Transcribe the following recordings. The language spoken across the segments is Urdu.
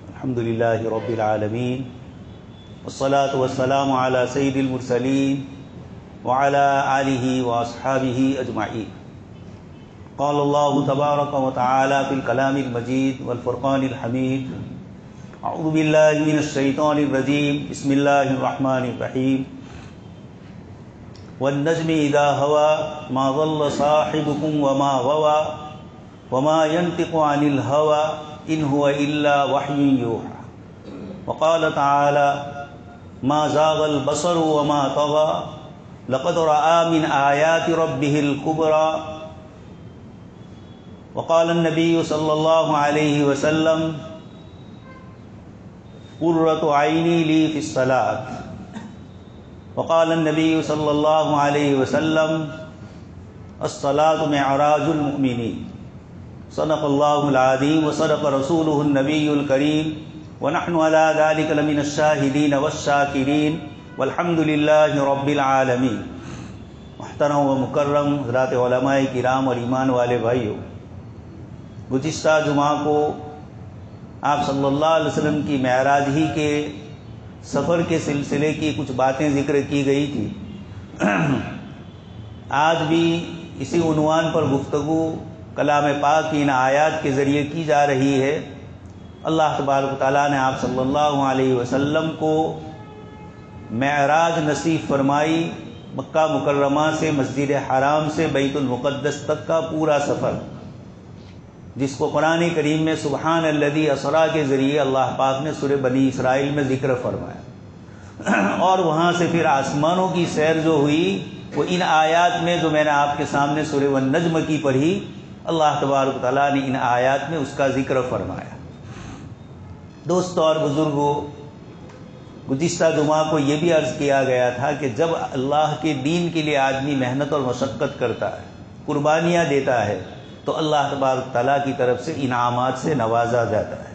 الحمد للہ رب العالمین والصلاة والسلام علی سید المرسلین وعلی آلہ واصحابہ اجمعین. قال اللہ تبارک وتعالی فی الکلام المجید والفرقان الحمید. اعوذ باللہ من الشیطان الرجیم. بسم اللہ الرحمن الرحیم. والنجم اذا هوى ما ضل صاحبكم وما غوى وما ينطق عن الهوى ان هو الا وحي يوحى. وقال تعالى ما زاغ البصر وما طغى لقد رأى من آيات ربه الكبرى. وقال النبي صلى الله عليه وسلم قرة عيني لي في الصلاة. وقال النبي صلى الله عليه وسلم الصلاة معراج المؤمنين. صدق الله العظيم وصدق رسوله النبي الكريم ونحن على ذلك لمن الشاهدين والشاكرين والحمد لله رب العالمين. محترم و مکرم حضرات علماء کرام اور ایمان والے بھائیو، گزشتہ جمعہ کو آپ صلی اللہ علیہ وسلم کی معراج ہی کے سفر کے سلسلے کی کچھ باتیں ذکر کی گئی تھی. آج بھی اسی عنوان پر گفتگو کلام پاک کی ان آیات کے ذریعے کی جا رہی ہے. اللہ تبارک و تعالیٰ نے آپ صلی اللہ علیہ وسلم کو معراج نصیب فرمائی. مکہ مکرمہ سے مسجد حرام سے بیت المقدس تک کا پورا سفر، جس کو قرآن کریم میں سبحان الذی اسریٰ کے ذریعے اللہ پاک نے سورہ بنی اسرائیل میں ذکر فرمایا. اور وہاں سے پھر آسمانوں کی سیر جو ہوئی وہ ان آیات میں جو میں نے آپ کے سامنے سورہ والنجم کی پڑھی، اللہ تبارک و تعالیٰ نے ان آیات میں اس کا ذکر فرمایا. دوستو اور بزرگوں، گزشتہ جمعہ کو یہ بھی عرض کیا گیا تھا کہ جب اللہ کے دین کے لیے آدمی محنت اور مشقت کرتا ہے، قربانیاں دیتا ہے، تو اللہ تبارک تعالیٰ کی طرف سے انعامات سے نوازا جاتا ہے.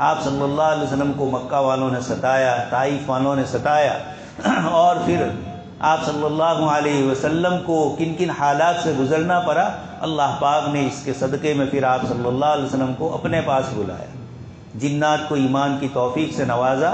آپ صلی اللہ علیہ وسلم کو مکہ والوں نے ستایا، طائف والوں نے ستایا، اور پھر آپ صلی اللہ علیہ وسلم کو کن کن حالات سے گزرنا پڑا. اللہ پاک نے اس کے صدقے میں پھر آپ صلی اللہ علیہ وسلم کو اپنے پاس بلایا، جنات کو ایمان کی توفیق سے نوازا.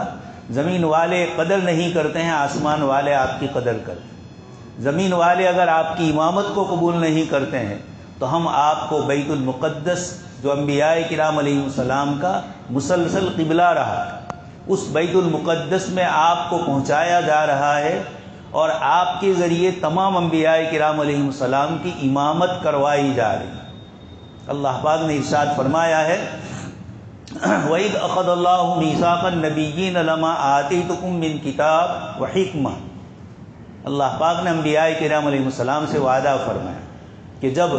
زمین والے قدر نہیں کرتے ہیں، آسمان والے آپ کی قدر کرتے ہیں. زمین والے اگر آپ کی امامت کو قبول نہیں کرتے ہیں تو ہم آپ کو بیت المقدس، جو انبیاء کرام علیہ السلام کا مسلسل قبلہ رہا، اس بیت المقدس میں آپ کو پہنچایا جا رہا ہے، اور آپ کے ذریعے تمام انبیاء کرام علیہ السلام کی امامت کروائی جا رہی. اللہ پاک نے ارشاد فرمایا ہے وَإِذْ أَخَذَ اللَّهُ مِيثَاقَ النَّبِيِّينَ لَمَا آتَيْتُكُم مِّن كِتَابٍ وَحِكْمَةٍ. اللہ پاک نے انبیاء کرام علیہ السلام سے وعدہ فرمایا کہ جب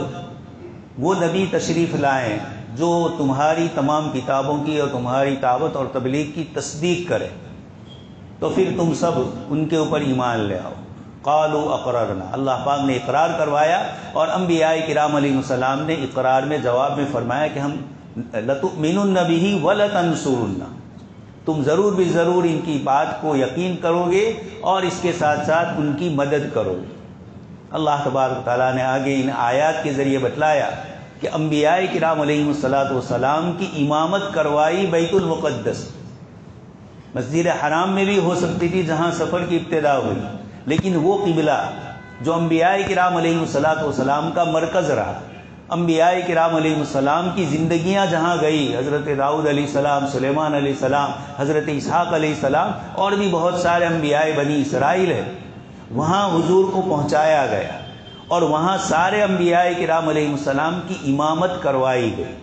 وہ نبی تشریف لائیں جو تمہاری تمام کتابوں کی اور تمہاری دعوت اور تبلیغ کی تصدیق کرے، تو پھر تم سب ان کے اوپر ایمان لے آؤ. قالوا اقررنا. اللہ پاک نے اقرار کروایا، اور انبیاء کرام علیہ السلام نے اقرار میں جواب میں فرمایا کہ ہم لتؤمنن بہ ولتنصرن، تم ضرور بھی ضرور ان کی بات کو یقین کرو گے اور اس کے ساتھ ساتھ ان کی مدد کرو گے. اللہ تبارک تعالیٰ نے آگے ان آیات کے ذریعے بتلایا کہ انبیاء کرام علیہ السلام کی امامت کروائی بیت المقدس. مسجد حرام میں بھی ہو سکتی تھی جہاں سفر کی ابتدا ہوئی، لیکن وہ قبلہ جو انبیاء کرام علیہ السلام کا مرکز رہا، انبیاء کرام علیہ السلام کی زندگیاں جہاں گئی، حضرت داؤد علیہ السلام، سلیمان علیہ السلام، حضرت اسحاق علیہ السلام، اور بھی بہت سارے انبیاء بنی اسرائیل ہیں، وہاں حضور کو پہنچایا گیا، اور وہاں سارے انبیاء کرام علیہ السلام کی امامت کروائی گئی.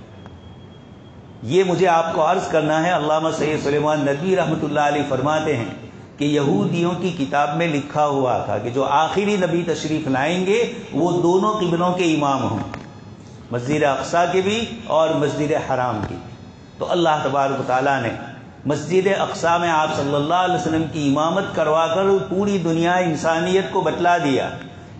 یہ مجھے آپ کو عرض کرنا ہے. علامہ سید سلیمان ندوی رحمۃ اللہ علیہ فرماتے ہیں کہ یہودیوں کی کتاب میں لکھا ہوا تھا کہ جو آخری نبی تشریف لائیں گے وہ دونوں قبلوں کے امام ہوں، مسجد اقصیٰ کے بھی اور مسجد حرام کی. تو اللہ تبارک و تعالیٰ نے مسجد اقصیٰ میں آپ صلی اللہ علیہ وسلم کی امامت کروا کر پوری دنیا انسانیت کو بتلا دیا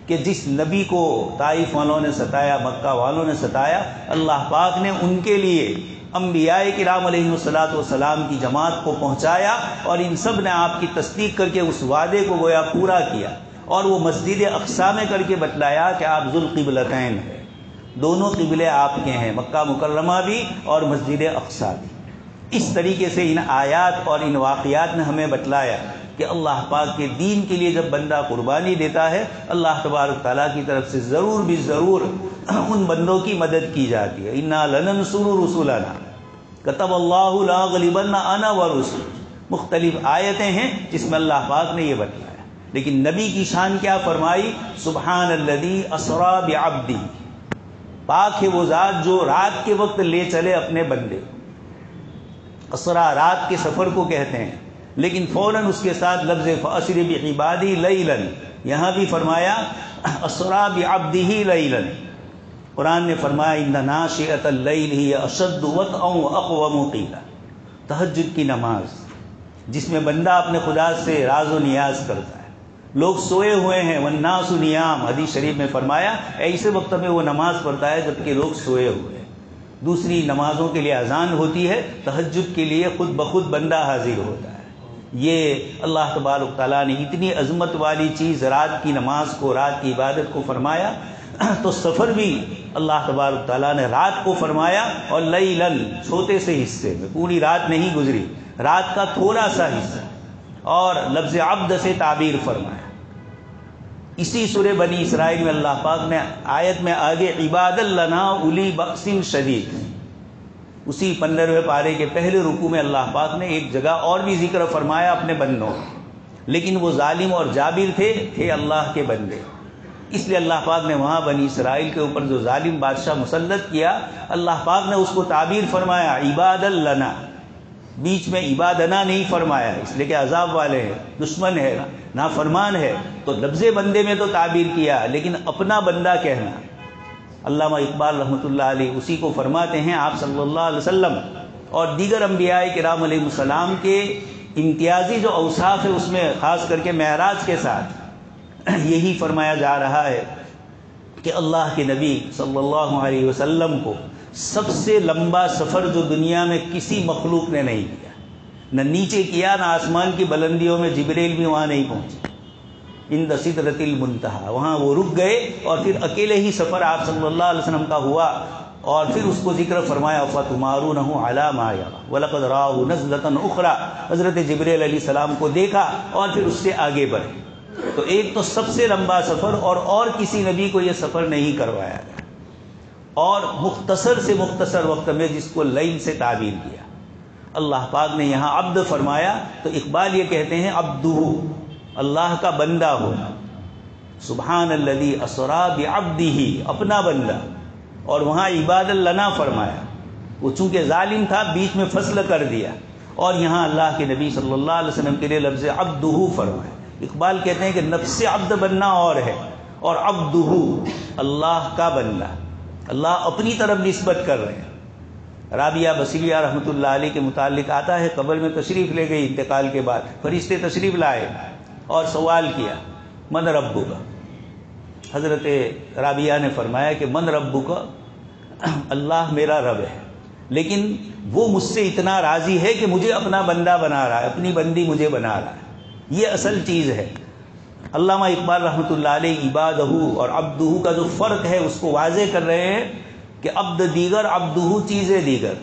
کہ جس نبی کو طائف والوں نے ستایا، مکہ والوں نے ستایا، اللہ پاک نے ان کے لیے انبیاء کرام علیہ السلام کی جماعت کو پہنچایا، اور ان سب نے آپ کی تصدیق کر کے اس وعدے کو گویا پورا کیا، اور وہ مسجد اقصیٰ میں کر کے بتلایا کہ آپ ذوالقبلتین ہیں. دونوں قبلے آپ کے ہیں، مکہ مکرمہ بھی اور مسجد اقصی بھی۔ اس طریقے سے ان آیات اور ان واقعات نے ہمیں بتلایا کہ اللہ پاک کے دین کے لیے جب بندہ قربانی دیتا ہے، اللہ تبارک تعالیٰ کی طرف سے ضرور بھی ضرور ان بندوں کی مدد کی جاتی ہے۔ انا لننصر رسولنا کتب اللہ لاغلبن انا ورسلی، مختلف آیتیں ہیں جس میں اللہ پاک نے یہ بتلایا۔ لیکن نبی کی شان کیا فرمائی؟ سبحان الذی اسری بعبدہ، پاک ہے وہ ذات جو رات کے وقت لے چلے اپنے بندے۔ اسرا رات کے سفر کو کہتے ہیں، لیکن فوراً اس کے ساتھ لفظ فاسر بعبادی لیلا، یہاں بھی فرمایا اسرا بعبدہ لیلا۔ قرآن نے فرمایا ان ناشئۃ اللیل ہی اشد وطئا واقوم قیلا، تہجد کی نماز جس میں بندہ اپنے خدا سے راز و نیاز کرتا ہے، لوگ سوئے ہوئے ہیں، والناس نیام، حدیث شریف میں فرمایا ایسے وقت میں وہ نماز پڑھتا ہے جبکہ لوگ سوئے ہوئے ہیں۔ دوسری نمازوں کے لیے اذان ہوتی ہے، تہجد کے لیے خود بخود بندہ حاضر ہوتا ہے۔ یہ اللہ تبارک تعالیٰ نے اتنی عظمت والی چیز رات کی نماز کو، رات کی عبادت کو فرمایا، تو سفر بھی اللہ تبارک تعالیٰ نے رات کو فرمایا، اور لیلاً چھوٹے سے حصے میں، پوری رات نہیں گزری، رات کا تھوڑا سا حصہ، اور لفظ عبد سے تعبیر فرمایا۔ اسی سورہ بنی اسرائیل میں اللہ پاک نے آیت میں آگے عباد لنا اولی بأس شدید، اسی 15ویں پارے کے پہلے رکوع میں اللہ پاک نے ایک جگہ اور بھی ذکر فرمایا اپنے بندوں، لیکن وہ ظالم اور جابر تھے اللہ کے بندے، اس لیے اللہ پاک نے وہاں بنی اسرائیل کے اوپر جو ظالم بادشاہ مسلط کیا، اللہ پاک نے اس کو تعبیر فرمایا عباد لنا، بیچ میں عبادنا نہیں فرمایا، اس لیے کہ عذاب والے ہیں، دشمن ہے، نافرمان ہے، تو لفظ بندے میں تو تعبیر کیا، لیکن اپنا بندہ کہنا۔ علامہ اقبال رحمۃ اللہ علیہ اسی کو فرماتے ہیں، آپ صلی اللہ علیہ وسلم اور دیگر انبیاء کرام علیہ السلام کے امتیازی جو اوصاف ہے، اس میں خاص کر کے معراج کے ساتھ یہی فرمایا جا رہا ہے کہ اللہ کے نبی صلی اللہ علیہ وسلم کو سب سے لمبا سفر جو دنیا میں کسی مخلوق نے نہیں کیا، نہ نیچے کیا، نہ آسمان کی بلندیوں میں جبریل بھی وہاں نہیں پہنچے، عند سدرۃ المنتہا، وہاں وہ رک گئے، اور پھر اکیلے ہی سفر آپ صلی اللہ علیہ وسلم کا ہوا، اور پھر اس کو ذکر فرمایا فَتُمَارُونَهُ عَلَى مَا يَرَىٰ وَلَقَدْ رَآهُ نَزْلَةً أُخْرَىٰ، حضرت جبریل علیہ السلام کو دیکھا اور پھر اس سے آگے بڑھے۔ تو ایک تو سب سے لمبا سفر، اور کسی نبی کو یہ سفر نہیں کروایا گیا، اور مختصر سے مختصر وقت میں، جس کو لیل سے تعبیر کیا۔ اللہ پاک نے یہاں عبد فرمایا تو اقبال یہ کہتے ہیں عبدہ، اللہ کا بندہ ہونا، سبحان الذی اسری بعبدہ، اپنا بندہ، اور وہاں عباد لنا فرمایا، وہ چونکہ ظالم تھا بیچ میں فصل کر دیا، اور یہاں اللہ کے نبی صلی اللہ علیہ وسلم کے لیے لفظ عبدہ فرمایا۔ اقبال کہتے ہیں کہ نفس عبد بننا اور ہے، اور عبدہ اللہ کا بندہ، اللہ اپنی طرف نسبت کر رہے ہیں۔ رابعہ بصریہ رحمۃ اللہ علیہ کے متعلق آتا ہے، قبر میں تشریف لے گئی انتقال کے بعد، فرشتے تشریف لائے اور سوال کیا من ربک، حضرت رابعہ نے فرمایا کہ من ربک، اللہ میرا رب ہے، لیکن وہ مجھ سے اتنا راضی ہے کہ مجھے اپنا بندہ بنا رہا ہے، اپنی بندی مجھے بنا رہا ہے، یہ اصل چیز ہے۔ علامہ اقبال رحمۃ اللہ علیہ عبادہ اور عبدہ کا جو فرق ہے اس کو واضح کر رہے ہیں کہ عبد دیگر، عبدہ چیزیں دیگر،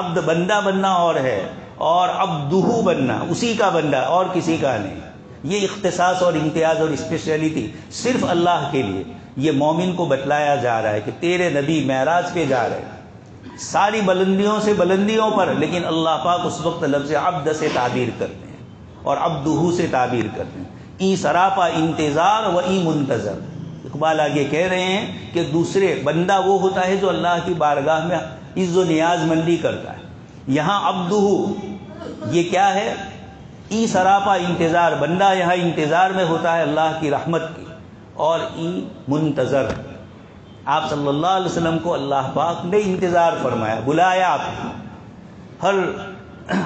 عبد بندہ بننا اور ہے، اور عبدہ بننا اسی کا بندہ اور کسی کا نہیں۔ یہ اختصاص اور امتیاز اور اسپیشلٹی صرف اللہ کے لیے، یہ مومن کو بتلایا جا رہا ہے کہ تیرے نبی معراج پہ جا رہے ہیں، ساری بلندیوں سے بلندیوں پر، لیکن اللہ پاک اس وقت لفظ عبد سے تعبیر کرتے ہیں اور عبدہ سے تعبیر کرتے ہیں۔ ای سراپا انتظار و ای منتظر، اقبال آگے کہہ رہے ہیں کہ دوسرے بندہ وہ ہوتا ہے جو اللہ کی بارگاہ میں عز و نیاز مندی کرتا ہے، یہاں عبدہ یہ کیا ہے؟ ای سراپا انتظار، بندہ یہاں انتظار میں ہوتا ہے اللہ کی رحمت کی، اور ای منتظر، آپ صلی اللہ علیہ وسلم کو اللہ پاک نے انتظار فرمایا، بلایا آپ کو۔ ہر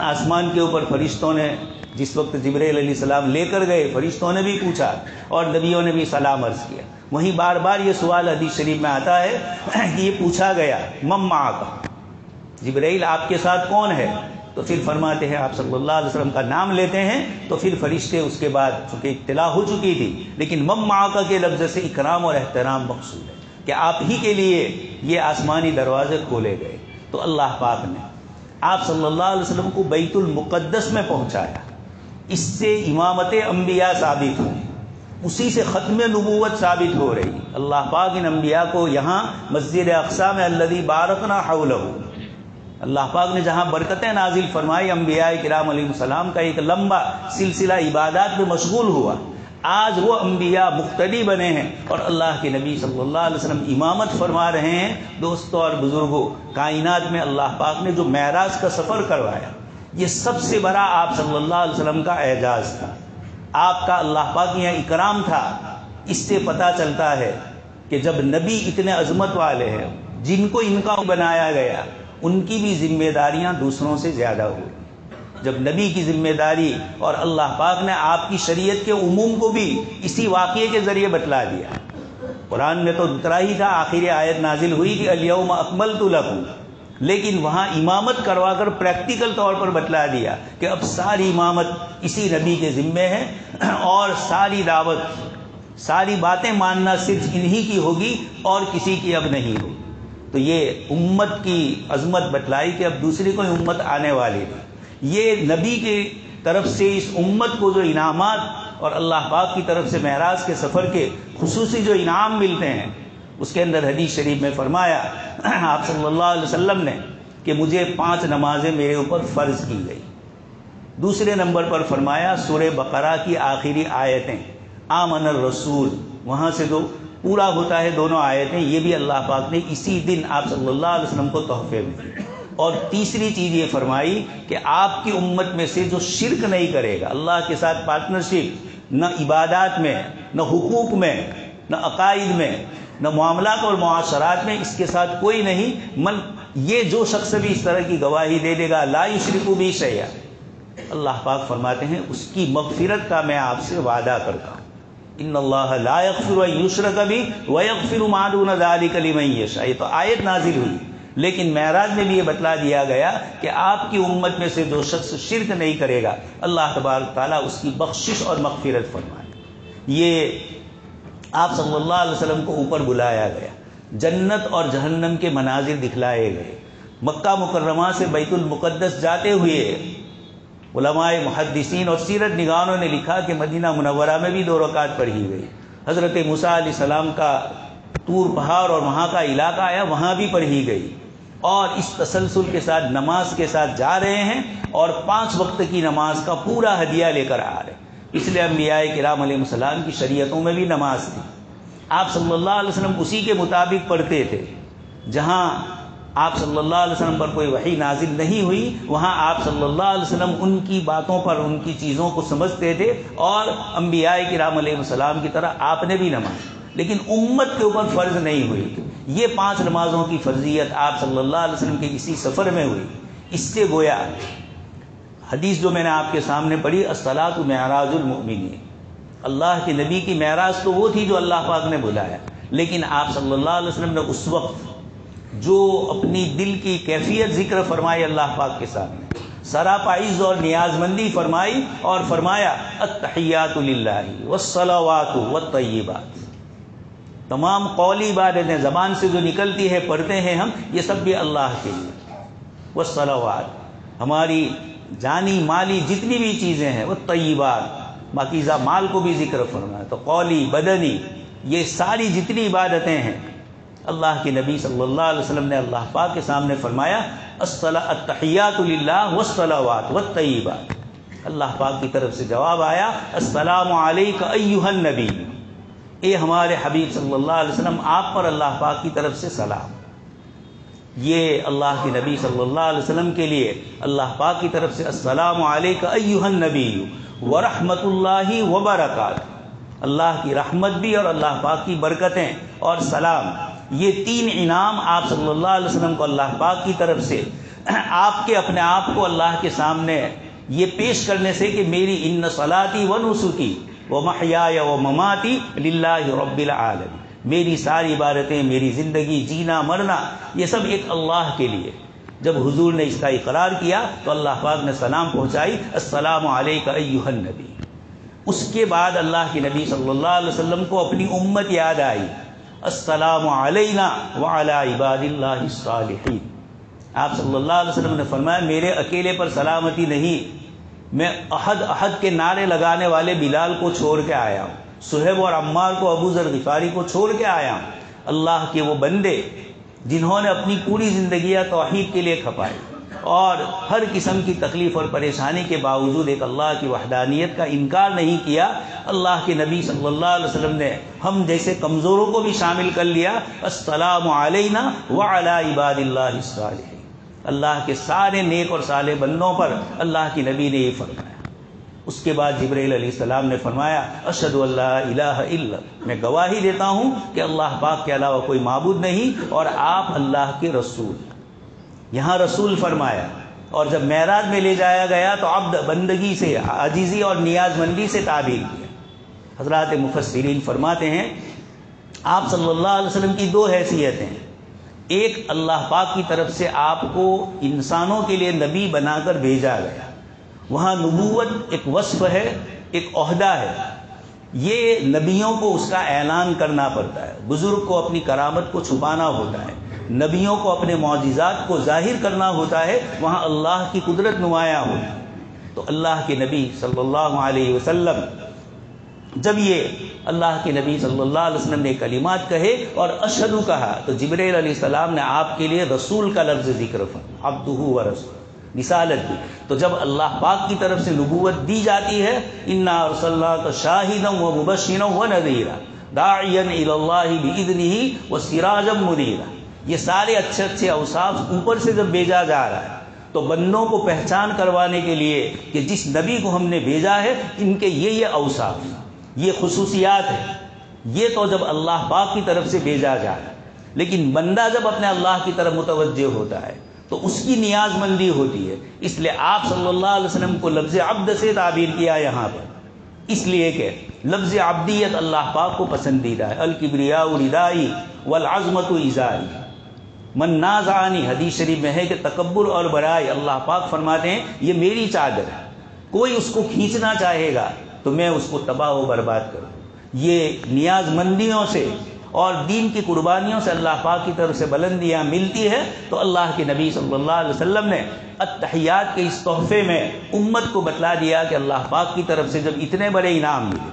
آسمان کے اوپر فرشتوں نے جس وقت جبریل علیہ السلام لے کر گئے، فرشتوں نے بھی پوچھا اور نبیوں نے بھی سلام عرض کیا، وہیں بار بار یہ سوال حدیث شریف میں آتا ہے کہ یہ پوچھا گیا من معک، جبریل آپ کے ساتھ کون ہے؟ تو پھر فرماتے ہیں آپ صلی اللہ علیہ وسلم کا نام لیتے ہیں، تو پھر فرشتے اس کے بعد چونکہ اطلاع ہو چکی تھی، لیکن من معک کے لفظ سے اکرام اور احترام مقصود ہے، کہ آپ ہی کے لیے یہ آسمانی دروازے کھولے گئے، تو اللہ پاک نے آپ صلی اللہ علیہ وسلم کو بیت المقدس میں پہنچایا۔ اس سے امامت انبیاء ثابت ہوئی، اسی سے ختم نبوت ثابت ہو رہی۔ اللہ پاک ان انبیاء کو یہاں مسجد اقصی میں الذی بارکنا حولہ، اللہ پاک نے جہاں برکتیں نازل فرمائی، انبیاء کرام علیہ السلام کا ایک لمبا سلسلہ عبادات میں مشغول ہوا۔ آج وہ انبیاء مقتدی بنے ہیں اور اللہ کے نبی صلی اللہ علیہ وسلم امامت فرما رہے ہیں۔ دوستوں اور بزرگوں، کائنات میں اللہ پاک نے جو معراج کا سفر کروایا، یہ سب سے بڑا آپ صلی اللہ علیہ وسلم کا اعجاز تھا، آپ کا اللہ پاک یہاں اکرام تھا۔ اس سے پتہ چلتا ہے کہ جب نبی اتنے عظمت والے ہیں، جن کو ان کا بنایا گیا، ان کی بھی ذمہ داریاں دوسروں سے زیادہ ہوئی۔ جب نبی کی ذمہ داری اور اللہ پاک نے آپ کی شریعت کے عموم کو بھی اسی واقعے کے ذریعے بتلا دیا۔ قرآن میں تو اترا ہی تھا، آخری آیت نازل ہوئی کہ الیوم اکملت لکم، لیکن وہاں امامت کروا کر پریکٹیکل طور پر بتلا دیا کہ اب ساری امامت اسی نبی کے ذمے ہے، اور ساری دعوت، ساری باتیں ماننا صرف انہی کی ہوگی اور کسی کی اب نہیں ہوگی۔ تو یہ امت کی عظمت بتلائی کہ اب دوسری کوئی امت آنے والی نہیں۔ یہ نبی کی طرف سے اس امت کو جو انعامات اور اللہ پاک کی طرف سے معراج کے سفر کے خصوصی جو انعام ملتے ہیں، اس کے اندر حدیث شریف میں فرمایا آپ صلی اللہ علیہ وسلم نے کہ مجھے 5 نمازیں میرے اوپر فرض کی گئی۔ دوسرے نمبر پر فرمایا سورہ بقرہ کی آخری آیتیں، آمن الرسول، وہاں سے جو پورا ہوتا ہے دونوں آیتیں، یہ بھی اللہ پاک نے اسی دن آپ صلی اللہ علیہ وسلم کو تحفے میں دی۔ اور تیسری چیز یہ فرمائی کہ آپ کی امت میں سے جو شرک نہیں کرے گا، اللہ کے ساتھ پارٹنرشپ نہ عبادات میں، نہ حقوق میں، نہ عقائد میں، نہ معاملات اور معاشرات میں، اس کے ساتھ کوئی نہیں، یہ جو شخص بھی اس طرح کی گواہی دے دے گا لا یشرک بی شیئا، اللہ پاک فرماتے ہیں اس کی مغفرت کا میں آپ سے وعدہ کرتا ہوں۔ ان اللہ لا یغفر ان یشرک بہ ویغفر ما دون ذلک لمن یشاء، یہ تو آیت نازل ہوئی، لیکن معراج میں بھی یہ بتلا دیا گیا کہ آپ کی امت میں سے جو شخص شرک نہیں کرے گا، اللہ تبارک تعالیٰ اس کی بخشش اور مغفرت فرمائے۔ یہ آپ صلی اللہ علیہ وسلم کو اوپر بلایا گیا، جنت اور جہنم کے مناظر دکھلائے گئے۔ مکہ مکرمہ سے بیت المقدس جاتے ہوئے علماء محدثین اور سیرت نگاروں نے لکھا کہ مدینہ منورہ میں بھی 2 رکعت پڑھی گئی۔ حضرت موسیٰ علیہ السلام کا طور پہاڑ اور وہاں کا علاقہ آیا، وہاں بھی پڑھی گئی، اور اس تسلسل کے ساتھ نماز کے ساتھ جا رہے ہیں اور 5 وقت کی نماز کا پورا ہدیہ لے کر آ رہے ہیں۔ اس لیے انبیاء کرام علیہ السلام کی شریعتوں میں بھی نماز تھی، آپ صلی اللہ علیہ وسلم اسی کے مطابق پڑھتے تھے۔ جہاں آپ صلی اللہ علیہ وسلم پر کوئی وحی نازل نہیں ہوئی، وہاں آپ صلی اللہ علیہ وسلم ان کی باتوں پر، ان کی چیزوں کو سمجھتے تھے، اور انبیاء کرام علیہ السلام کی طرح آپ نے بھی نماز، لیکن امت کے اوپر فرض نہیں ہوئی۔ یہ 5 نمازوں کی فرضیت آپ صلی اللہ علیہ وسلم کے اسی سفر میں ہوئی۔ اس سے گویا حدیث جو میں نے آپ کے سامنے پڑھی، الصلاۃ معراج المؤمنین، اللہ کے نبی کی معراج تو وہ تھی جو اللہ پاک نے بلایا، لیکن آپ صلی اللہ علیہ وسلم نے اس وقت جو اپنی دل کی کیفیت ذکر فرمائی اللہ پاک کے سامنے، سراپا عز اور نیاز مندی فرمائی، اور فرمایا التحیات للہ والصلوات والطیبات، تمام قولی عبادتیں زبان سے جو نکلتی ہے، پڑھتے ہیں ہم، یہ سب بھی اللہ کے لیے، والصلوات، ہماری جانی مالی جتنی بھی چیزیں ہیں، وہ طیبات، پاکیزہ مال کو بھی ذکر فرمایا، تو قولی بدنی، یہ ساری جتنی عبادتیں ہیں، اللہ کے نبی صلی اللہ علیہ وسلم نے اللہ پاک کے سامنے فرمایا التحیات للہ والصلوات والطیبات۔ اللہ پاک کی طرف سے جواب آیا السلام علیک ایھا النبی، اے ہمارے حبیب صلی اللہ علیہ وسلم، آپ پر اللہ پاک کی طرف سے سلام۔ یہ اللہ کے نبی صلی اللہ علیہ وسلم کے لیے اللہ پاک کی طرف سے السلام علیک ایھا النبی ورحمۃ اللہ وبرکاتہ، اللہ کی رحمت بھی اور اللہ پاک کی برکتیں اور سلام، یہ 3 انعام آپ صلی اللہ علیہ وسلم کو اللہ پاک کی طرف سے، آپ کے اپنے آپ کو اللہ کے سامنے یہ پیش کرنے سے کہ میری ان صلاتی و نسکی و محیای و مماتی للہ رب العالمین، میری ساری عبادتیں، میری زندگی، جینا مرنا، یہ سب ایک اللہ کے لیے۔ جب حضور نے اس کا اقرار کیا تو اللہ پاک نے سلام پہنچائی السلام علیک ایھا النبی۔ اس کے بعد اللہ کے نبی صلی اللہ علیہ وسلم کو اپنی امت یاد آئی، السلام علینا وعلی عباد اللہ الصالحین۔ آپ صلی اللہ علیہ وسلم نے فرمایا میرے اکیلے پر سلامتی نہیں، میں احد احد کے نعرے لگانے والے بلال کو چھوڑ کے آیا ہوں، صہیب اور عمار کو، ابو ذر غفاری کو چھوڑ کے آیا ہوں۔ اللہ کے وہ بندے جنہوں نے اپنی پوری زندگیاں توحید کے لیے کھپائی اور ہر قسم کی تکلیف اور پریشانی کے باوجود ایک اللہ کی وحدانیت کا انکار نہیں کیا۔ اللہ کے نبی صلی اللہ علیہ وسلم نے ہم جیسے کمزوروں کو بھی شامل کر لیا، السلام علینا وعلی عباد اللہ الصالحین۔ اللہ کے سارے نیک اور صالح بندوں پر اللہ کے نبی نے یہ فرمایا۔ اس کے بعد جبرائیل علیہ السلام نے فرمایا اشہد ان لا الہ الا، میں گواہی دیتا ہوں کہ اللہ پاک کے علاوہ کوئی معبود نہیں اور آپ اللہ کے رسول۔ یہاں رسول فرمایا، اور جب معراج میں لے جایا گیا تو عبد، بندگی سے، عاجزی اور نیاز مندی سے تعبیر کیا۔ حضرات مفسرین فرماتے ہیں آپ صلی اللہ علیہ وسلم کی دو حیثیتیں ہیں، ایک اللہ پاک کی طرف سے آپ کو انسانوں کے لیے نبی بنا کر بھیجا گیا، وہاں نبوت ایک وصف ہے، ایک عہدہ ہے، یہ نبیوں کو اس کا اعلان کرنا پڑتا ہے، بزرگ کو اپنی کرامت کو چھپانا ہوتا ہے، نبیوں کو اپنے معجزات کو ظاہر کرنا ہوتا ہے، وہاں اللہ کی قدرت نمایاں ہوتی ہے۔ تو اللہ کے نبی صلی اللہ علیہ وسلم جب یہ اللہ کے نبی صلی اللہ علیہ وسلم نے کلمات کہے اور اشہدو کہا تو جبرائیل علیہ السلام نے آپ کے لیے رسول کا لفظ ذکر فرمایا، عبدہ ورسولہ، رسالت دی۔ تو جب اللہ پاک کی طرف سے نبوت دی جاتی ہے، انا ارسلناک شاہدا ومبشرا ونذیرا داعیا الی اللہ باذنہ وسراجا منیرا، یہ سارے اچھے اچھے اوصاف اوپر سے جب بھیجا جا رہا ہے تو بندوں کو پہچان کروانے کے لیے کہ جس نبی کو ہم نے بھیجا ہے ان کے یہ اوصاف، یہ خصوصیات ہیں، یہ تو جب اللہ پاک کی طرف سے بھیجا جا رہا ہے۔ لیکن بندہ جب اپنے اللہ کی طرف متوجہ ہوتا ہے تو اس کی نیاز مندی ہوتی ہے، اس لیے آپ صلی اللہ علیہ وسلم کو لفظ عبد سے تعبیر کیا یہاں پر، اس لیے کہ لفظ عبدیت اللہ پاک کو پسندیدہ ہے۔ الکبریاء ردائی والعظمت ازاری من نازعنی، حدیث شریف میں ہے کہ تکبر اور بڑائی اللہ پاک فرماتے ہیں یہ میری چادر ہے، کوئی اس کو کھینچنا چاہے گا تو میں اس کو تباہ و برباد کروں۔ یہ نیاز مندیوں سے اور دین کی قربانیوں سے اللہ پاک کی طرف سے بلندیاں ملتی ہے۔ تو اللہ کے نبی صلی اللہ علیہ وسلم نے التحیات کے اس تحفے میں امت کو بتلا دیا کہ اللہ پاک کی طرف سے جب اتنے بڑے انعام ملے،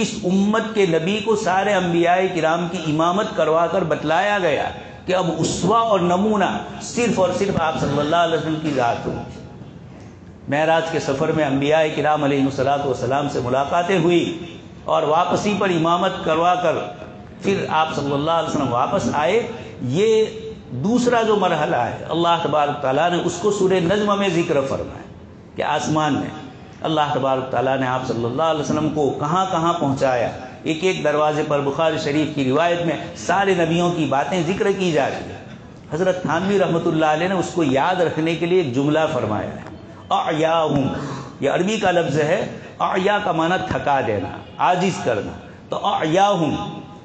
اس امت کے نبی کو سارے انبیاء کرام کی امامت کروا کر بتلایا گیا کہ اب اسوہ اور نمونہ صرف اور صرف آپ صلی اللہ علیہ وسلم کی ذات ہو۔ معراج کے سفر میں انبیاء کرام علیہ الصلوۃ والسلام سے ملاقاتیں ہوئی اور واپسی پر امامت کروا کر پھر آپ صلی اللہ علیہ وسلم واپس آئے۔ یہ دوسرا جو مرحلہ ہے اللہ تبارک تعالیٰ نے اس کو سورہ نجم میں ذکر فرمایا کہ آسمان میں اللہ تبارک تعالیٰ نے آپ صلی اللہ علیہ وسلم کو کہاں کہاں پہنچایا، ایک ایک دروازے پر بخاری شریف کی روایت میں سارے نبیوں کی باتیں ذکر کی جاتی ہیں۔ حضرت تھانوی رحمۃ اللہ علیہ نے اس کو یاد رکھنے کے لیے ایک جملہ فرمایا ہے، اعیاہم، یہ عربی کا لفظ ہے، اعیا کا معنی تھکا دینا، عاجز کرنا، تو اعیاہم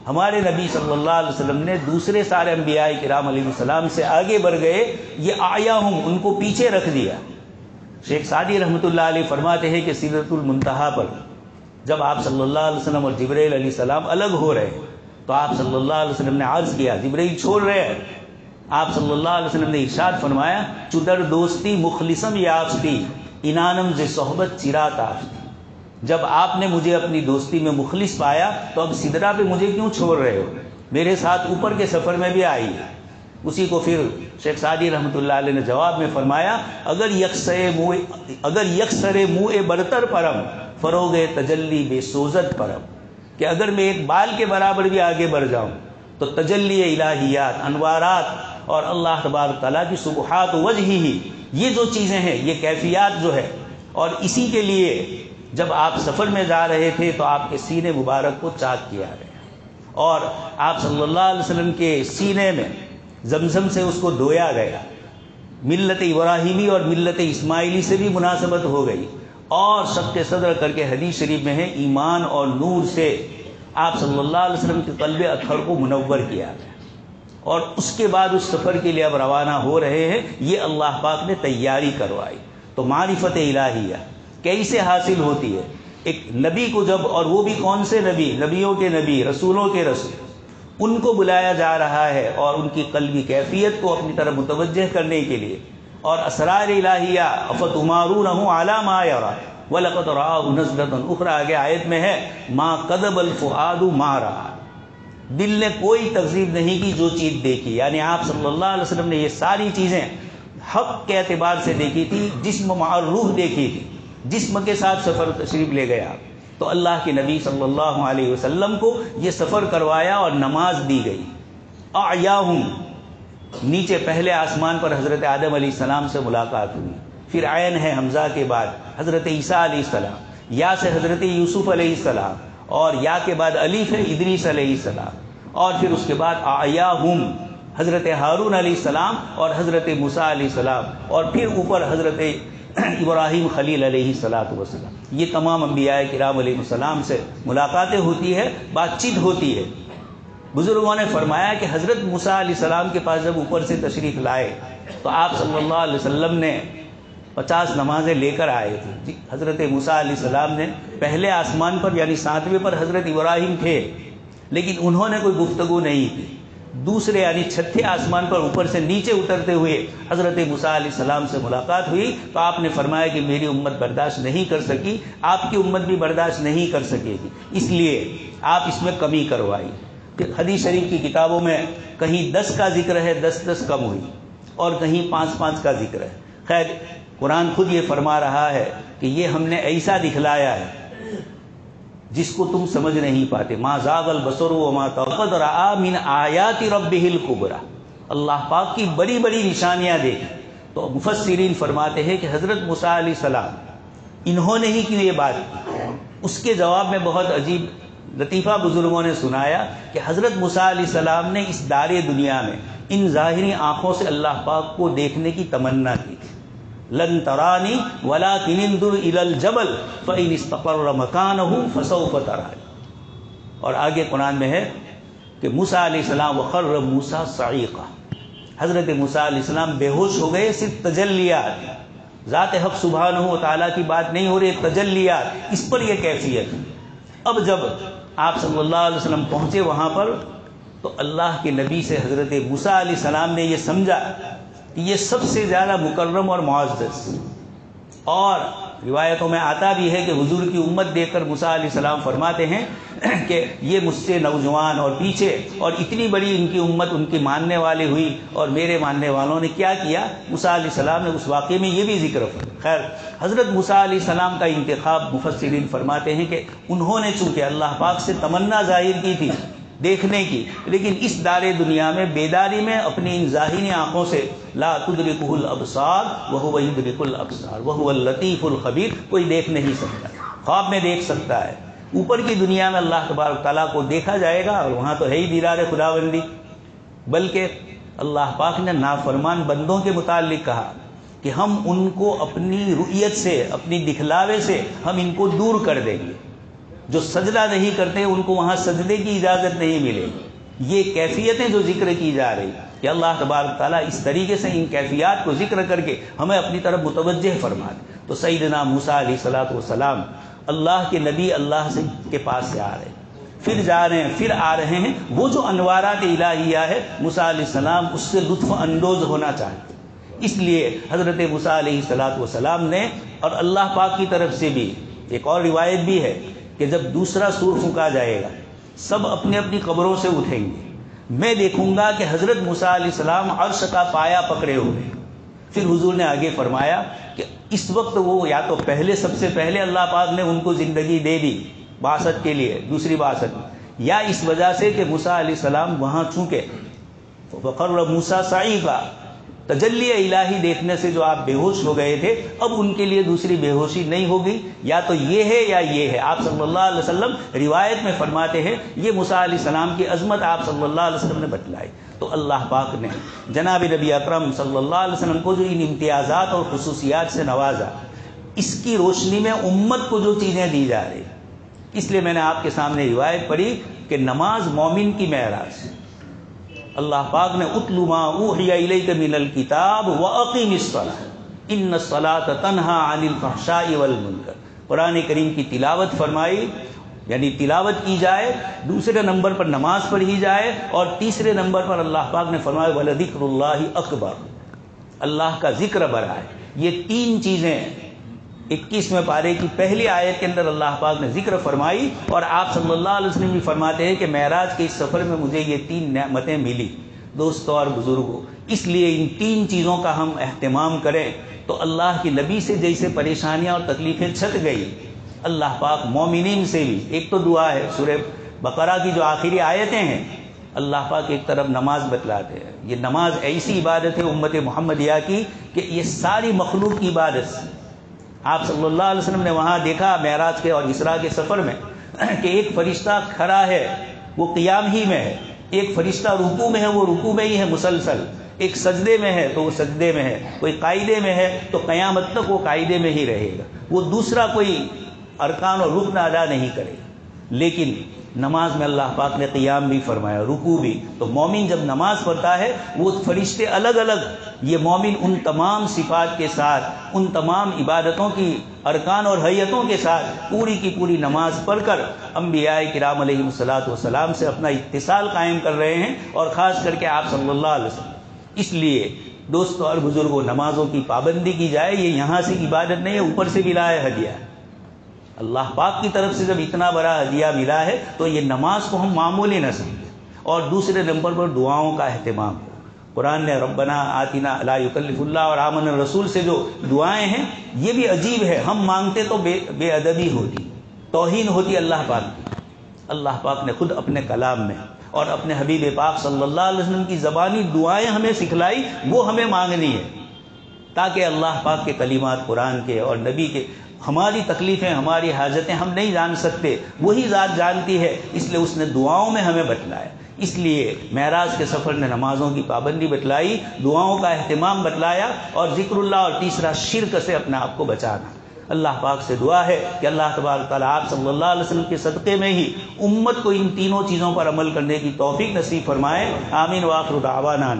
ہمارے نبی صلی اللہ علیہ وسلم نے دوسرے سارے انبیاء کرام علیہ السلام سے آگے بڑھ گئے، یہ اعیاہم ان کو پیچھے رکھ دیا۔ شیخ سعدی رحمۃ اللہ علیہ فرماتے ہیں کہ سدرۃ المنتہا پر جب آپ صلی اللہ علیہ وسلم اور جبرائیل علیہ السلام الگ ہو رہے تو آپ صلی اللہ علیہ وسلم نے عرض کیا جبرائیل چھوڑ رہے ہیں، آپ صلی اللہ علیہ وسلم نے ارشاد فرمایا چدر دوستی مخلصم یافتی انانم ز صحبت چرا تافتی، جب آپ نے مجھے اپنی دوستی میں مخلص پایا تو اب سدرا پہ مجھے کیوں چھوڑ رہے ہو، میرے ساتھ اوپر کے سفر میں بھی آئیے۔ اسی کو پھر شیخ سعدی رحمۃ اللہ علیہ نے جواب میں فرمایا اگر یکسر منہ برتر پرم فروغ تجلی بے سوزت پرم، کہ اگر میں ایک بال کے برابر بھی آگے بڑھ جاؤں تو تجلی الہیات، انوارات اور اللہ تبارک تعالیٰ کی سبحات وجہ ہی، یہ جو چیزیں ہیں، یہ کیفیات جو ہے، اور اسی کے لیے جب آپ سفر میں جا رہے تھے تو آپ کے سینے مبارک کو چاک کیا گیا اور آپ صلی اللہ علیہ وسلم کے سینے میں زمزم سے اس کو دھویا گیا، ملت ابراہیمی اور ملت اسماعیلی سے بھی مناسبت ہو گئی، اور سب کے صدر کر کے حدیث شریف میں ہے ایمان اور نور سے آپ صلی اللہ علیہ وسلم کے قلب اطہر کو منور کیا گیا، اور اس کے بعد اس سفر کے لیے اب روانہ ہو رہے ہیں، یہ اللہ پاک نے تیاری کروائی۔ تو معرفت الہیہ کیسے حاصل ہوتی ہے؟ ایک نبی کو جب، اور وہ بھی کون سے نبی، نبیوں کے نبی، رسولوں کے رسول، ان کو بلایا جا رہا ہے اور ان کی قلبی کیفیت کو اپنی طرف متوجہ کرنے کے لیے. اور اسرار الہیہ افتمارونہ علی ما یری وَلَقَدْ رَآهُ نَزْلَةً أُخْرَىٰ. آگے آیت میں ہے مَا كَذَبَ الْفُؤَادُ مَا رَأَىٰ. دل نے کوئی تکذیب نہیں کی جو چیز دیکھی. یعنی آپ صلی اللہ علیہ وسلم نے یہ ساری چیزیں حق کے اعتبار سے دیکھی تھی، جسم مع روح دیکھی تھی، جسم کے ساتھ سفر تشریف لے گیا. تو اللہ کے نبی صلی اللہ علیہ وسلم کو یہ سفر کروایا اور نماز دی گئی. اعیاہم، نیچے پہلے آسمان پر حضرت آدم علیہ السلام سے ملاقات ہوئی، پھر عین ہے حمزہ کے بعد حضرت عیسیٰ علیہ السلام، یا سے حضرت یوسف علیہ السلام، اور یا کے بعد الف ہے ادریس علیہ السلام، اور پھر اس کے بعد اعیاہم حضرت ہارون علیہ السلام اور حضرت موسیٰ علیہ السلام، اور پھر اوپر حضرت ابراہیم خلیل علیہ السلام. یہ تمام انبیاء کرام علیہ السلام سے ملاقاتیں ہوتی ہے، بات چیت ہوتی ہے. بزرگوں نے فرمایا کہ حضرت موسیٰ علیہ السلام کے پاس جب اوپر سے تشریف لائے تو آپ صلی اللہ علیہ وسلم نے 50 نمازیں لے کر آئے تھے. حضرت موسیٰ علیہ السلام نے پہلے آسمان پر یعنی 7ویں پر حضرت ابراہیم تھے، لیکن انہوں نے کوئی گفتگو نہیں کی. دوسرے یعنی 6تھے آسمان پر اوپر سے نیچے اترتے ہوئے حضرت موسیٰ علیہ السلام سے ملاقات ہوئی تو آپ نے فرمایا کہ میری امت برداشت نہیں کر سکی، آپ کی امت بھی برداشت نہیں کر سکے گی، اس لیے آپ اس میں کمی کروائی. حدیث شریف کی کتابوں میں کہیں 10 کا ذکر ہے، 10 کم ہوئی، اور کہیں 5 کا ذکر ہے. خیر قرآن خود یہ فرما رہا ہے کہ یہ ہم نے ایسا دکھلایا ہے جس کو تم سمجھ نہیں پاتے. ما زاغ البصر وما طغى قد رأى من آیات ربہ الکبریٰ. اللہ پاک کی بڑی بڑی نشانیاں دیکھی. تو مفسرین فرماتے ہیں کہ حضرت موسیٰ علیہ السلام انہوں نے ہی کیوں یہ بات کی. اس کے جواب میں بہت عجیب لطیفہ بزرگوں نے سنایا کہ حضرت موسیٰ علیہ السلام نے اس دار دنیا میں ان ظاہری آنکھوں سے اللہ پاک کو دیکھنے کی تمنا کی تھی. لن ترانی ولکن انظر الی الجبل فإن استقر مکانہ فسوف ترانی. اور آگے قرآن میں ہے کہ موسیٰ علیہ السلام وخر موسیٰ صعیقا. حضرت موسیٰ علیہ السلام بے ہوش ہو گئے. صرف تجلیات، ذات حق سبحانہ و تعالیٰ کی بات نہیں ہو رہی، تجلیات، اس پر یہ کیفیت. اب جب آپ صلی اللہ علیہ وسلم پہنچے وہاں پر تو اللہ کے نبی سے حضرت موسیٰ علیہ السلام نے یہ سمجھا کہ یہ سب سے زیادہ مکرم اور معزز. اور روایتوں میں آتا بھی ہے کہ حضور کی امت دیکھ کر موسیٰ علیہ السلام فرماتے ہیں کہ یہ مجھ سے نوجوان اور پیچھے اور اتنی بڑی ان کی امت ان کی ماننے والی ہوئی اور میرے ماننے والوں نے کیا کیا. موسیٰ علیہ السلام نے اس واقعے میں یہ بھی ذکر خیر حضرت موسیٰ علیہ السلام کا انتخاب مفسرین فرماتے ہیں کہ انہوں نے چونکہ اللہ پاک سے تمنا ظاہر کی تھی دیکھنے کی، لیکن اس دار دنیا میں بیداری میں اپنی ان ظاہری آنکھوں سے لا تدرکہ الابصار وہو یدرک الابصار وہو اللطیف الخبیر، کوئی دیکھ نہیں سکتا، خواب میں دیکھ سکتا ہے. اوپر کی دنیا میں اللہ تبارک تعالیٰ کو دیکھا جائے گا اور وہاں تو ہے ہی دیدار خداوندی. بلکہ اللہ پاک نے نافرمان بندوں کے متعلق کہا کہ ہم ان کو اپنی رؤیت سے، اپنی دکھلاوے سے ہم ان کو دور کر دیں گے. جو سجدہ نہیں کرتے ان کو وہاں سجدے کی اجازت نہیں ملے گی. یہ کیفیتیں جو ذکر کی جا رہی کہ اللہ تبارک تعالیٰ اس طریقے سے ان کیفیات کو ذکر کر کے ہمیں اپنی طرف متوجہ فرما دے. تو سیدنا موسیٰ علیہ السلام اللہ کے نبی اللہ سے کے پاس سے آ رہے ہیں، پھر جا رہے ہیں، پھر آ رہے ہیں. وہ جو انوارات الہیہ ہے موسیٰ علیہ السلام اس سے لطف اندوز ہونا چاہتے. اس لیے حضرت موسیٰ علیہ السلام نے، اور اللہ پاک کی طرف سے بھی ایک اور روایت بھی ہے کہ جب دوسرا سور پھونکا جائے گا سب اپنی اپنی قبروں سے اٹھیں گے. میں دیکھوں گا کہ حضرت موسیٰ علیہ السلام عرش کا پایا پکڑے ہوئے. پھر حضور نے آگے فرمایا کہ اس وقت وہ یا تو پہلے سب سے پہلے اللہ پاک نے ان کو زندگی دے دی بعثت کے لیے، دوسری بعثت، یا اس وجہ سے کہ موسیٰ علیہ السلام وہاں چونکہ وقر موسیٰ صعیقا تجلی الہی دیکھنے سے جو آپ بے ہوش ہو گئے تھے، اب ان کے لیے دوسری بے ہوشی نہیں ہوگی. یا تو یہ ہے یا یہ ہے. آپ صلی اللہ علیہ وسلم روایت میں فرماتے ہیں یہ موسیٰ علیہ السلام کی عظمت آپ صلی اللہ علیہ وسلم نے بتلائی. تو اللہ پاک نے جناب نبی اکرم صلی اللہ علیہ وسلم کو جو ان امتیازات اور خصوصیات سے نوازا، اس کی روشنی میں امت کو جو چیزیں دی جا رہی، اس لیے میں نے آپ کے سامنے روایت پڑھی کہ نماز مومن کی معراج. اللہ پاک نے اتل ما اوحی الیک من الکتاب واقیم الصلاۃ ان الصلاۃ تنہی عن الفحشاء والمنکر، قرآن کریم کی تلاوت فرمائی یعنی تلاوت کی جائے، دوسرے نمبر پر نماز پڑھی جائے، اور تیسرے نمبر پر اللہ پاک نے فرمایا وَلَذِكْرُ اللَّهِ أَكْبَرُ، اللہ کا ذکر بڑا ہے۔ یہ تین چیزیں 21ویں پارے کی پہلی آیت کے اندر اللہ پاک نے ذکر فرمائی، اور آپ صلی اللہ علیہ وسلم بھی فرماتے ہیں کہ معراج کے اس سفر میں مجھے یہ تین نعمتیں ملی۔ دوستو اور بزرگوں، اس لیے ان تین چیزوں کا ہم اہتمام کریں تو اللہ کے نبی سے جیسے پریشانیاں اور تکلیفیں چھٹ گئی، اللہ پاک مومنین سے بھی، ایک تو دعا ہے سورہ بقرہ کی جو آخری آیتیں ہیں، اللہ پاک ایک طرف نماز بتلاتے ہیں۔ یہ نماز ایسی عبادت ہے امت محمدیہ کی کہ یہ ساری مخلوق کی عبادت ہے۔ آپ صلی اللہ علیہ وسلم نے وہاں دیکھا معراج کے اور اسراء کے سفر میں کہ ایک فرشتہ کھڑا ہے وہ قیام ہی میں ہے، ایک فرشتہ رکوع میں ہے وہ رکوع میں ہی ہے مسلسل، ایک سجدے میں ہے تو وہ سجدے میں ہے، کوئی قاعدے میں ہے تو قیامت تک وہ قاعدے میں ہی رہے گا، وہ دوسرا کوئی ارکان اور رکن ادا نہیں کرے گا۔ لیکن نماز میں اللہ پاک نے قیام بھی فرمایا، رکوع بھی، تو مومن جب نماز پڑھتا ہے وہ فرشتے الگ الگ، یہ مومن ان تمام صفات کے ساتھ، ان تمام عبادتوں کی ارکان اور حیتوں کے ساتھ پوری کی پوری نماز پڑھ کر انبیاء کرام علیہ الصلاۃ والسلام سے اپنا اتصال قائم کر رہے ہیں، اور خاص کر کے آپ صلی اللہ علیہ وسلم۔ اس لیے دوستو اور بزرگوں، نمازوں کی پابندی کی جائے، یہ یہاں سے عبادت نہیں ہے، اوپر سے ملا ہے ہدیہ۔ اللہ پاک کی طرف سے جب اتنا بڑا ہدیہ ملا ہے تو یہ نماز کو ہم معمولی نہ سمجھیں، اور دوسرے نمبر پر دعاؤں کا اہتمام ہو۔ قرآن نے ربنا آتنا لا یکلف اللہ اور آمن الرسول سے جو دعائیں ہیں، یہ بھی عجیب ہے، ہم مانگتے تو بے ادبی ہوتی، توہین ہوتی اللہ پاک کی۔ اللہ پاک نے خود اپنے کلام میں اور اپنے حبیب پاک صلی اللہ علیہ وسلم کی زبانی دعائیں ہمیں سکھلائی، وہ ہمیں مانگنی ہے، تاکہ اللہ پاک کے کلمات قرآن کے اور نبی کے، ہماری تکلیفیں ہماری حاجتیں ہم نہیں جان سکتے، وہی ذات جانتی ہے، اس لیے اس نے دعاؤں میں ہمیں بتلایا۔ اس لیے معراج کے سفر نے نمازوں کی پابندی بتلائی، دعاؤں کا اہتمام بتلایا، اور ذکر اللہ، اور تیسرا شرک سے اپنے آپ کو بچانا۔ اللہ پاک سے دعا ہے کہ اللہ تبارک تعالیٰ آپ صلی اللہ علیہ وسلم کے صدقے میں ہی امت کو ان تینوں چیزوں پر عمل کرنے کی توفیق نصیب فرمائے۔ آمین۔ وآخر دعوانا